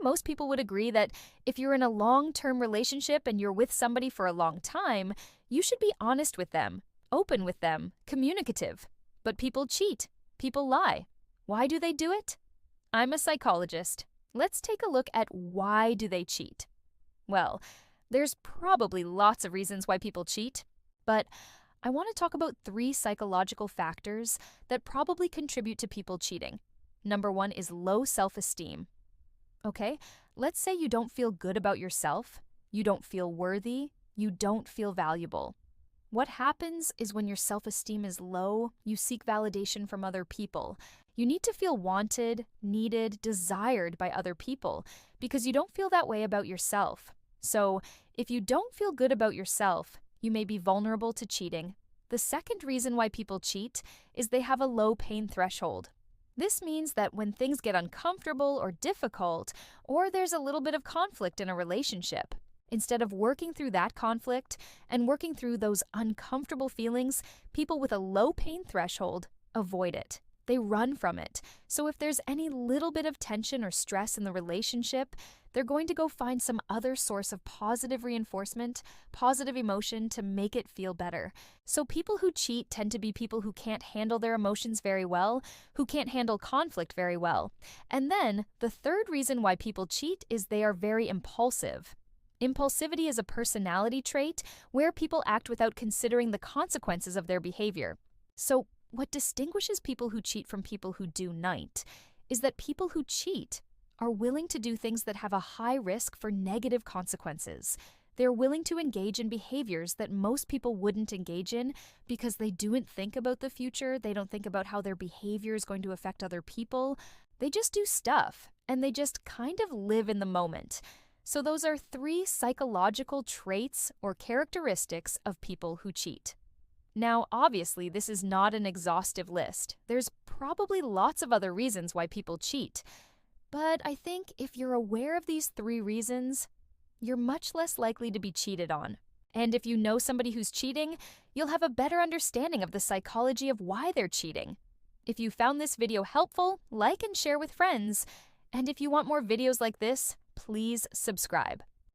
most people would agree that if you're in a long-term relationship and you're with somebody for a long time, you should be honest with them, open with them, communicative. But people cheat. People lie. Why do they do it? I'm a psychologist. Let's take a look at why do they cheat. Well, there's probably lots of reasons why people cheat, but I want to talk about 3 psychological factors that probably contribute to people cheating. Number 1 is low self-esteem. Okay, let's say you don't feel good about yourself, you don't feel worthy, you don't feel valuable. What happens is when your self-esteem is low, you seek validation from other people. You need to feel wanted, needed, desired by other people because you don't feel that way about yourself. So, if you don't feel good about yourself, you may be vulnerable to cheating. The second reason why people cheat is they have a low pain threshold. This means that when things get uncomfortable or difficult, or there's a little bit of conflict in a relationship, instead of working through that conflict and working through those uncomfortable feelings, people with a low pain threshold avoid it. They run from it. So if there's any little bit of tension or stress in the relationship, they're going to go find some other source of positive reinforcement, positive emotion to make it feel better. So people who cheat tend to be people who can't handle their emotions very well, who can't handle conflict very well. And then the third reason why people cheat is they are very impulsive. Impulsivity is a personality trait where people act without considering the consequences of their behavior. So what distinguishes people who cheat from people who do not is that people who cheat are willing to do things that have a high risk for negative consequences. They're willing to engage in behaviors that most people wouldn't engage in because they don't think about the future, they don't think about how their behavior is going to affect other people. They just do stuff, and they just kind of live in the moment. So those are 3 psychological traits or characteristics of people who cheat. Now, obviously, this is not an exhaustive list. There's probably lots of other reasons why people cheat. But I think if you're aware of these 3 reasons, you're much less likely to be cheated on. And if you know somebody who's cheating, you'll have a better understanding of the psychology of why they're cheating. If you found this video helpful, like and share with friends. And if you want more videos like this, please subscribe.